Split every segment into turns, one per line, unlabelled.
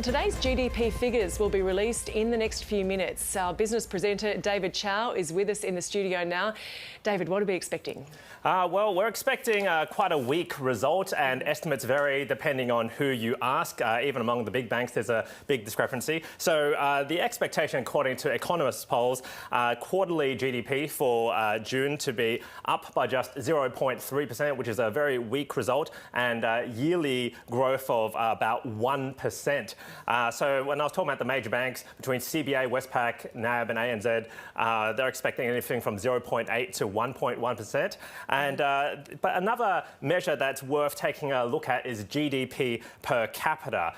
Today's GDP figures will be released in the next few minutes. Our business presenter David Chow is with us in the studio now. David, what are we expecting?
Well, we're expecting quite a weak result, and estimates vary depending on who you ask. Even among the big banks, there's a big discrepancy. So the expectation, according to economists' polls, quarterly GDP for June to be up by just 0.3%, which is a very weak result, and yearly growth of about 1%. So when I was talking about the major banks, between CBA, Westpac, NAB and ANZ, they're expecting anything from 0.8 to 1.1%. And but another measure that's worth taking a look at is GDP per capita.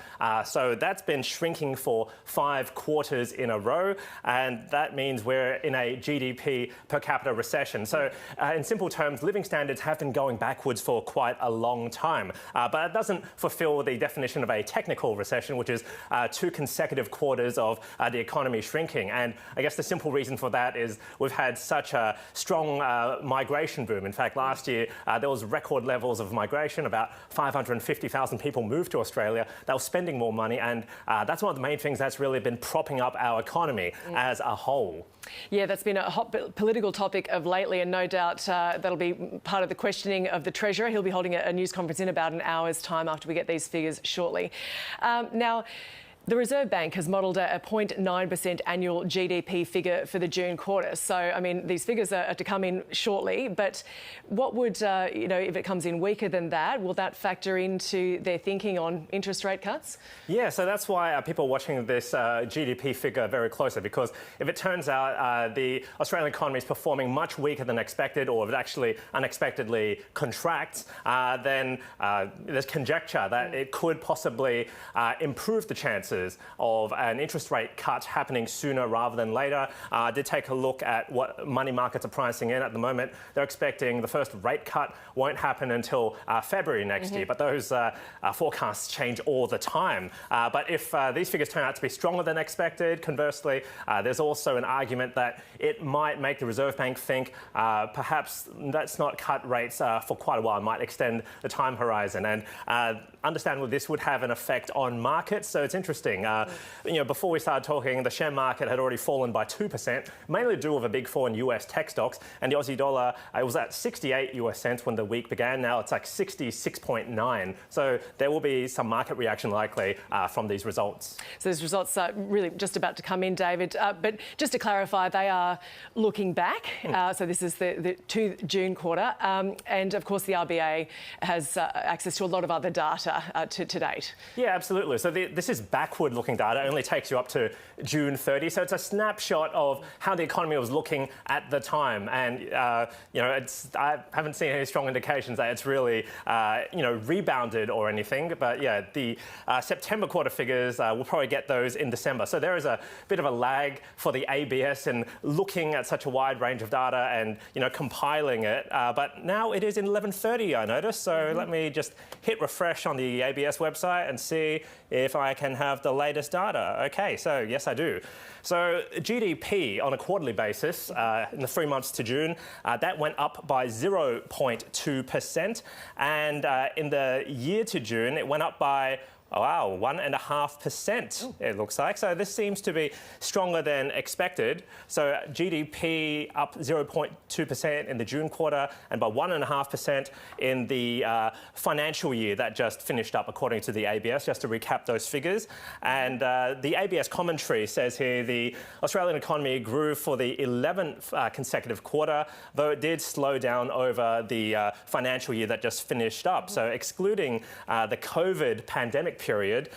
So that's been shrinking for 5 quarters in a row, and that means we're in a GDP per capita recession. So in simple terms, living standards have been going backwards for quite a long time. But it doesn't fulfill the definition of a technical recession, which is 2 consecutive quarters of the economy shrinking. And I guess the simple reason for that is we've had such a strong migration boom. In fact, last year there was record levels of migration. About 550,000 people moved to Australia. They were spending more money, and that's one of the main things that's really been propping up our economy as a whole.
Yeah, that's been a hot political topic of lately, and no doubt that'll be part of the questioning of the Treasurer. He'll be holding a news conference in about an hour's time after we get these figures shortly. Now, the Reserve Bank has modelled a 0.9% annual GDP figure for the June quarter. So, I mean, these figures are to come in shortly, but what would, if it comes in weaker than that, will that factor into their thinking on interest rate cuts? Yeah,
so that's why people are watching this GDP figure very closely, because if it turns out the Australian economy is performing much weaker than expected, or if it actually unexpectedly contracts, then there's conjecture that it could possibly improve the chances of an interest rate cut happening sooner rather than later. I did take a look at what money markets are pricing in at the moment. They're expecting the first rate cut won't happen until February next year, but those forecasts change all the time. But if these figures turn out to be stronger than expected, conversely, there's also an argument that it might make the Reserve Bank think perhaps let's not cut rates for quite a while, it might extend the time horizon. And understandably, this would have an effect on markets, so it's interesting. Before we started talking, the share market had already fallen by 2%, mainly due to a big fall in US tech stocks, and the Aussie dollar, it was at 68 US cents when the week began. Now it's like 66.9. So there will be some market reaction likely from these results.
So these results are really just about to come in, David. But just to clarify, they are looking back. So this is the June quarter. And of course, the RBA has access to a lot of other data to date.
Yeah, absolutely. So this is backward-looking data. It only takes you up to June 30. So it's a snapshot of how the economy was looking at the time. And, I haven't seen any strong indications that it's really, rebounded or anything. But, yeah, the September quarter figures, we'll probably get those in December. So there is a bit of a lag for the ABS in looking at such a wide range of data and, compiling it. But now it is in 11:30, I noticed. So let me just hit refresh on the ABS website and see if I can have the latest data. Okay, so yes, I do. So GDP on a quarterly basis in the 3 months to June, that went up by 0.2%. And in the year to June, it went up by 1.5%, it looks like. So this seems to be stronger than expected. So GDP up 0.2% in the June quarter and by 1.5% in the financial year that just finished up, according to the ABS, just to recap those figures. And the ABS commentary says here the Australian economy grew for the 11th consecutive quarter, though it did slow down over the financial year that just finished up. So excluding the COVID pandemic period,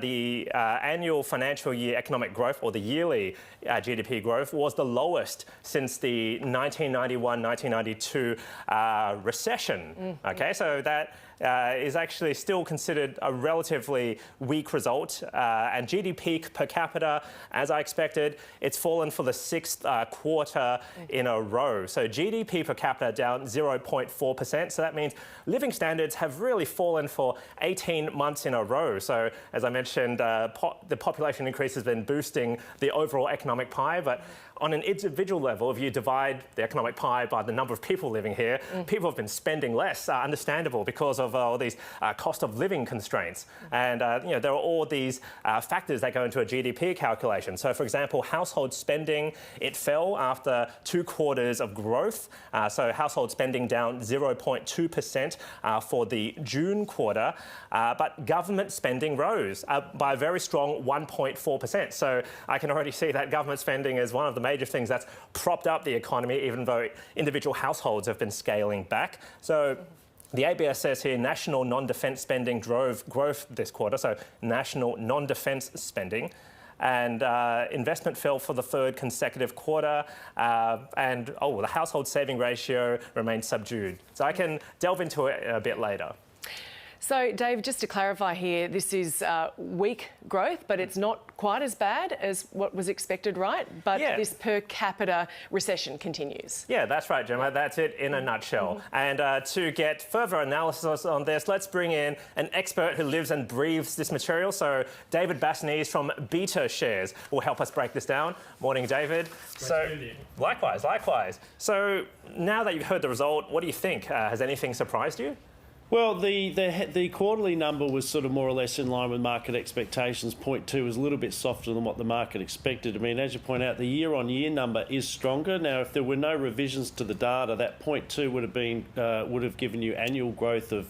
the annual financial year economic growth, or the yearly GDP growth, was the lowest since the 1991-1992 recession. Okay, so that is actually still considered a relatively weak result. And GDP per capita, as I expected, it's fallen for the 6th quarter in a row. So GDP per capita down 0.4%. So that means living standards have really fallen for 18 months in a row. row. So, as I mentioned, the population increase has been boosting the overall economic pie, but on an individual level, if you divide the economic pie by the number of people living here, people have been spending less, understandable, because of all these cost of living constraints. And there are all these factors that go into a GDP calculation. So, for example, household spending, it fell after 2 quarters of growth. So household spending down 0.2% for the June quarter, but government spending rose by a very strong 1.4%. So I can already see that government spending is one of the major things that's propped up the economy, even though individual households have been scaling back. So the ABS says here national non-defence spending drove growth this quarter, so national non-defence spending. And investment fell for the 3rd consecutive quarter, and the household saving ratio remained subdued. So I can delve into it a bit later.
So, Dave, just to clarify here, this is weak growth, but it's not quite as bad as what was expected, right? But this per capita recession continues. Yeah,
that's right, Gemma. That's it in a nutshell. And to get further analysis on this, let's bring in an expert who lives and breathes this material. So, David Bassanese from Beta Shares will help us break this down. Morning, David. Likewise. So, now that you've heard the result, what do you think? Has anything surprised you?
Well, the quarterly number was sort of more or less in line with market expectations. 0.2 was a little bit softer than what the market expected. I mean, as you point out, the year-on-year number is stronger. Now, if there were no revisions to the data, that 0.2 would have given you annual growth of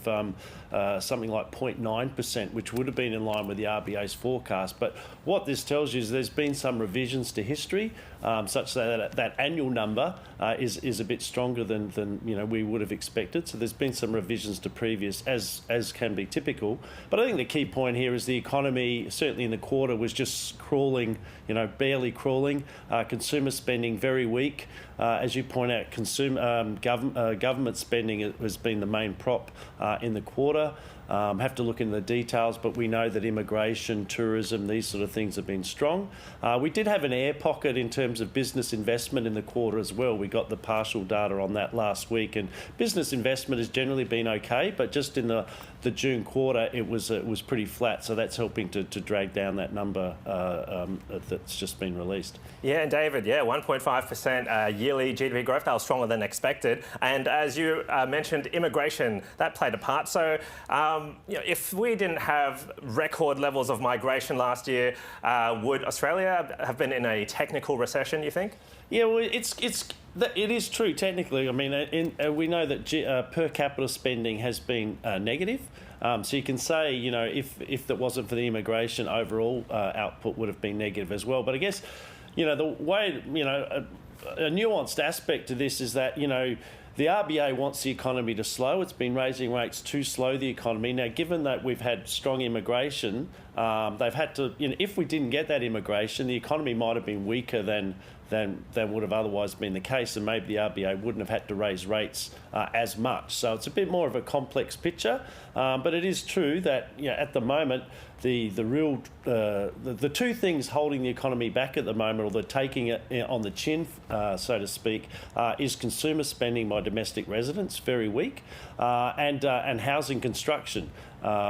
something like 0.9%, which would have been in line with the RBA's forecast. But what this tells you is there's been some revisions to history, such that that annual number is a bit stronger than we would have expected. So there's been some revisions to previous, as can be typical. But I think the key point here is the economy, certainly in the quarter, was just crawling, barely crawling. Consumer spending very weak. As you point out, government spending has been the main prop in the quarter. Have to look into the details, but we know that immigration, tourism, these sort of things have been strong. We did have an air pocket in terms of business investment in the quarter as well. We got the partial data on that last week, and business investment has generally been okay, but just in the June quarter, it was pretty flat, so that's helping to drag down that number that's just been released.
Yeah, and David, 1.5% yearly GDP growth, that was stronger than expected. And as you mentioned, immigration, that played a part. So if we didn't have record levels of migration last year, would Australia have been in a technical recession, you think?
Yeah, well, it is true technically. I mean, we know that per capita spending has been negative. So you can say, if that wasn't for the immigration, overall output would have been negative as well. But I guess, the way, a nuanced aspect to this is that, the RBA wants the economy to slow. It's been raising rates to slow the economy. Now, given that we've had strong immigration, they've had to, if we didn't get that immigration, the economy might have been weaker than would have otherwise been the case, and maybe the RBA wouldn't have had to raise rates as much. So it's a bit more of a complex picture, but it is true that at the moment the two things holding the economy back at the moment, or the taking it on the chin, so to speak, is consumer spending by domestic residents, very weak, and housing construction.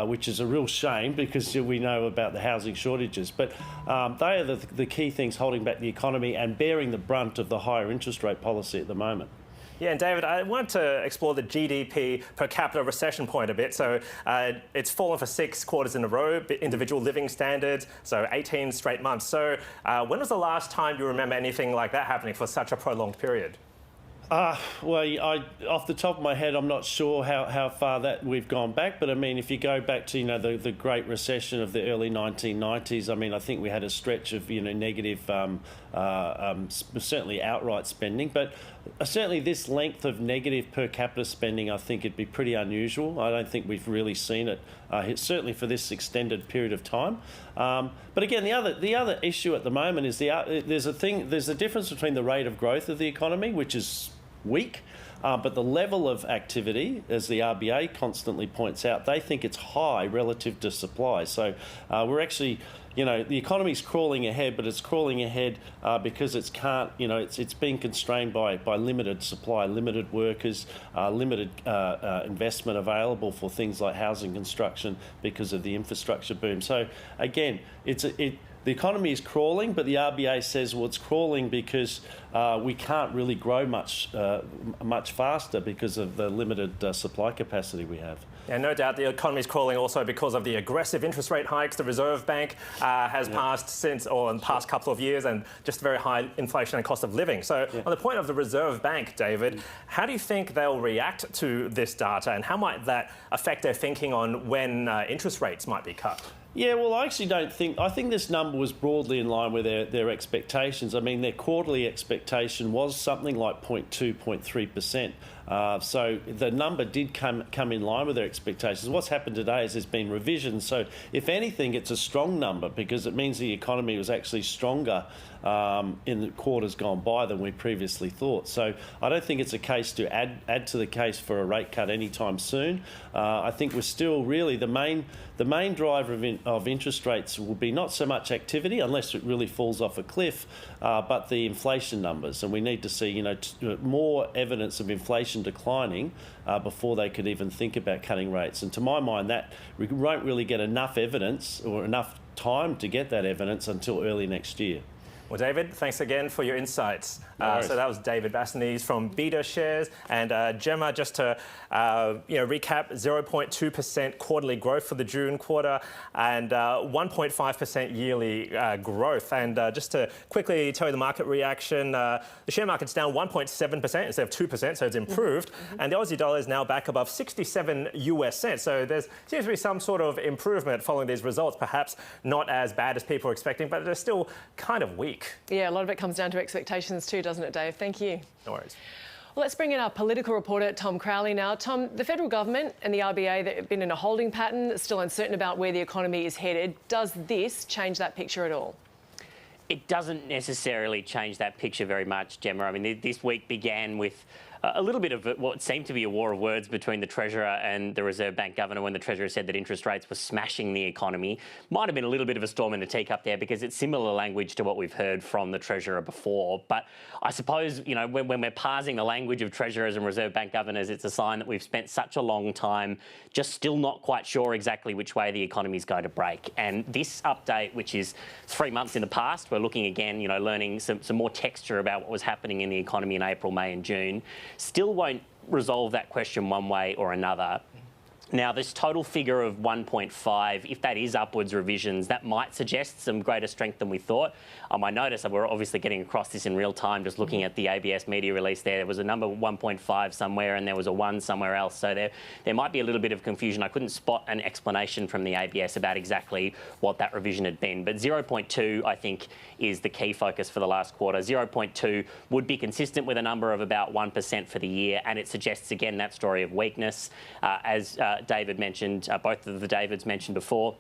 Which is a real shame because we know about the housing shortages. But they are the key things holding back the economy and bearing the brunt of the higher interest rate policy at the moment.
Yeah, and David, I want to explore the GDP per capita recession point a bit. So it's fallen for 6 quarters in a row, individual living standards, so 18 straight months. So when was the last time you remember anything like that happening for such a prolonged period?
Well, off the top of my head, I'm not sure how far that we've gone back. But I mean, if you go back to the Great Recession of the early 1990s, I mean, I think we had a stretch of negative, certainly outright spending. But certainly this length of negative per capita spending, I think it'd be pretty unusual. I don't think we've really seen it, certainly for this extended period of time. But again, the other issue at the moment is there's a difference between the rate of growth of the economy, which is weak. But the level of activity, as the RBA constantly points out, they think it's high relative to supply. So we're actually, the economy's crawling ahead, but it's crawling ahead because it's being constrained by limited supply, limited workers, limited investment available for things like housing construction because of the infrastructure boom. So again, the economy is crawling, but the RBA says, well, it's crawling because we can't really grow much faster because of the limited supply capacity we have.
Yeah, no doubt the economy is crawling also because of the aggressive interest rate hikes the Reserve Bank has passed in the past couple of years, and just very high inflation and cost of living. So on the point of the Reserve Bank, David, how do you think they'll react to this data, and how might that affect their thinking on when interest rates might be cut?
Yeah, well, I actually don't think... I think this number was broadly in line with their expectations. I mean, their quarterly expectation was something like 0.2, 0.3%. So the number did come in line with their expectations. What's happened today is there's been revisions. So if anything, it's a strong number because it means the economy was actually stronger in the quarters gone by than we previously thought. So I don't think it's a case to add to the case for a rate cut anytime soon. I think we're still really the main driver of interest rates will be not so much activity, unless it really falls off a cliff, but the inflation numbers. And we need to see more evidence of inflation declining before they could even think about cutting rates. And to my mind, that we won't really get enough evidence or enough time to get that evidence until early next year.
Well, David, thanks again for your insights. So that was David Bassanese from Beta Shares. And Gemma, just to recap, 0.2% quarterly growth for the June quarter and 1.5% yearly growth. And just to quickly tell you the market reaction, the share market's down 1.7% instead of 2%, so it's improved. And the Aussie dollar is now back above 67 US cents. So there seems to be some sort of improvement following these results, perhaps not as bad as people are expecting, but they're still kind of weak.
Yeah, a lot of it comes down to expectations too, doesn't it, Dave? Thank you.
No worries.
Well, let's bring in our political reporter, Tom Crowley now. Tom, the federal government and the RBA, they've been in a holding pattern, still uncertain about where the economy is headed. Does this change that picture at all?
It doesn't necessarily change that picture very much, Gemma. I mean, this week began with a little bit of what seemed to be a war of words between the Treasurer and the Reserve Bank Governor when the Treasurer said that interest rates were smashing the economy. Might have been a little bit of a storm in the teacup there because it's similar language to what we've heard from the Treasurer before. But I suppose, when we're parsing the language of Treasurers and Reserve Bank Governors, it's a sign that we've spent such a long time just still not quite sure exactly which way the economy is going to break. And this update, which is 3 months in the past, we're looking again, learning some more texture about what was happening in the economy in April, May and June, still won't resolve that question one way or another. Now, this total figure of 1.5, if that is upwards revisions, that might suggest some greater strength than we thought. I noticed that we're obviously getting across this in real time, just looking at the ABS media release there. There was a number 1.5 somewhere and there was a 1 somewhere else. So there might be a little bit of confusion. I couldn't spot an explanation from the ABS about exactly what that revision had been. But 0.2, I think, is the key focus for the last quarter. 0.2 would be consistent with a number of about 1% for the year. And it suggests, again, that story of weakness. As David mentioned, both of the Davids mentioned before,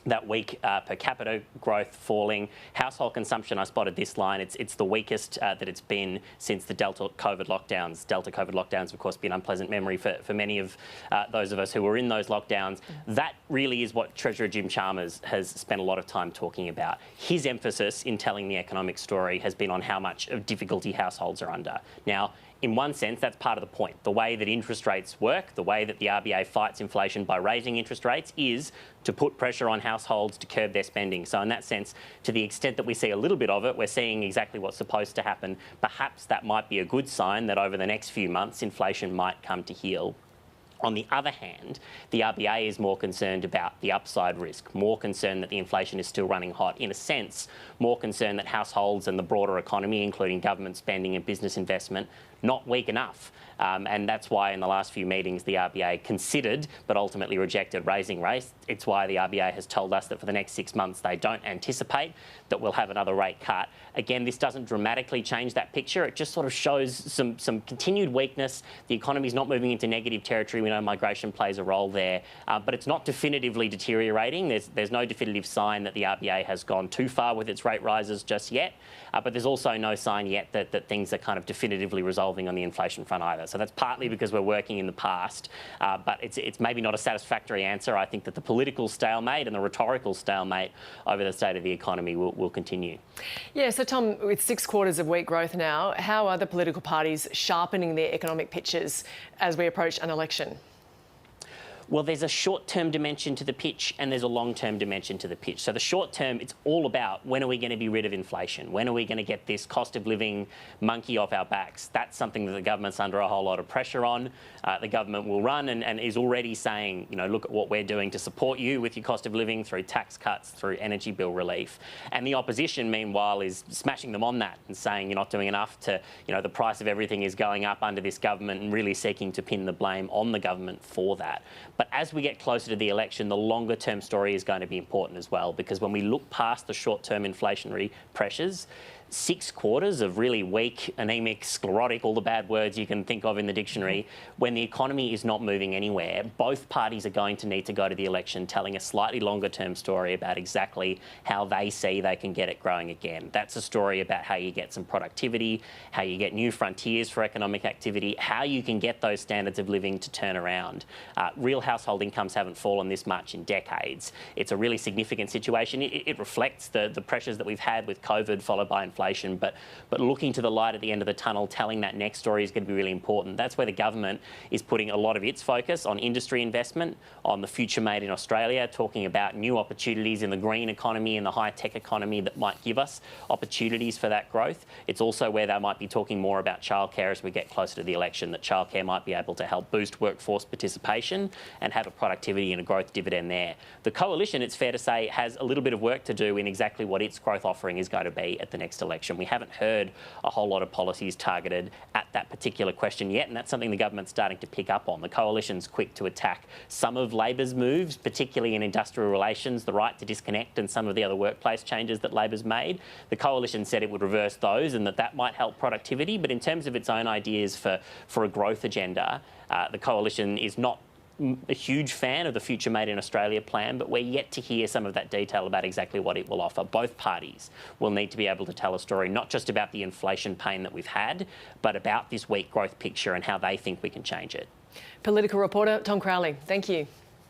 that weak per capita growth falling. Household consumption, I spotted this line, it's the weakest that it's been since the Delta COVID lockdowns. Delta COVID lockdowns, of course, be an unpleasant memory for many of those of us who were in those lockdowns. That really is what Treasurer Jim Chalmers has spent a lot of time talking about. His emphasis in telling the economic story has been on how much of difficulty households are under. Now, in one sense, that's part of the point. The way that interest rates work, the way that the RBA fights inflation by raising interest rates is to put pressure on households to curb their spending. So in that sense, to the extent that we see a little bit of it, we're seeing exactly what's supposed to happen. Perhaps that might be a good sign that over the next few months, inflation might come to heel. On the other hand, the RBA is more concerned about the upside risk, more concerned that the inflation is still running hot. In a sense, more concerned that households and the broader economy, including government spending and business investment, not weak enough. And that's why in the last few meetings the RBA considered but ultimately rejected raising rates. It's why the RBA has told us that for the next 6 months they don't anticipate that we'll have another rate cut. Again, this doesn't dramatically change that picture. It just sort of shows some continued weakness. The economy's not moving into negative territory. We know migration plays a role there, but it's not definitively deteriorating. There's no definitive sign that the RBA has gone too far with its rate rises just yet, but there's also no sign yet that things are kind of definitively resolving solving on the inflation front either. So that's partly because we're working in the past, but it's maybe not a satisfactory answer. I think that the political stalemate and the rhetorical stalemate over the state of the economy will continue.
Yeah, so Tom, with 6 quarters of weak growth now, how are the political parties sharpening their economic pitches as we approach an election?
Well, there's a short-term dimension to the pitch and there's a long-term dimension to the pitch. So the short-term, it's all about when are we going to be rid of inflation? When are we going to get this cost of living monkey off our backs? That's something that the government's under a whole lot of pressure on. The government will run and is already saying, you know, look at what we're doing to support you with your cost of living through tax cuts, through energy bill relief. And the opposition, meanwhile, is smashing them on that and saying you're not doing enough to, you know, the price of everything is going up under this government and really seeking to pin the blame on the government for that. But as we get closer to the election, the longer term story is going to be important as well, because when we look past the short term inflationary pressures, 6 quarters of really weak, anemic, sclerotic, all the bad words you can think of in the dictionary, when the economy is not moving anywhere, both parties are going to need to go to the election telling a slightly longer term story about exactly how they see they can get it growing again. That's a story about how you get some productivity, how you get new frontiers for economic activity, how you can get those standards of living to turn around. Real household incomes haven't fallen this much in decades. It's a really significant situation. It reflects the pressures that we've had with COVID followed by inflation. But looking to the light at the end of the tunnel, telling that next story is going to be really important. That's where the government is putting a lot of its focus on industry investment, on the future made in Australia, talking about new opportunities in the green economy and the high-tech economy that might give us opportunities for that growth. It's also where they might be talking more about childcare as we get closer to the election, that childcare might be able to help boost workforce participation and have a productivity and a growth dividend there. The coalition, it's fair to say, has a little bit of work to do in exactly what its growth offering is going to be at the next election. We haven't heard a whole lot of policies targeted at that particular question yet, and that's something the government's starting to pick up on. The coalition's quick to attack some of Labor's moves, particularly in industrial relations, the right to disconnect and some of the other workplace changes that Labor's made. The coalition said it would reverse those and that might help productivity, but in terms of its own ideas for a growth agenda, the coalition is not a huge fan of the Future Made in Australia plan, but we're yet to hear some of that detail about exactly what it will offer. Both parties will need to be able to tell a story, not just about the inflation pain that we've had, but about this weak growth picture and how they think we can change it.
Political reporter Tom Crowley, thank you.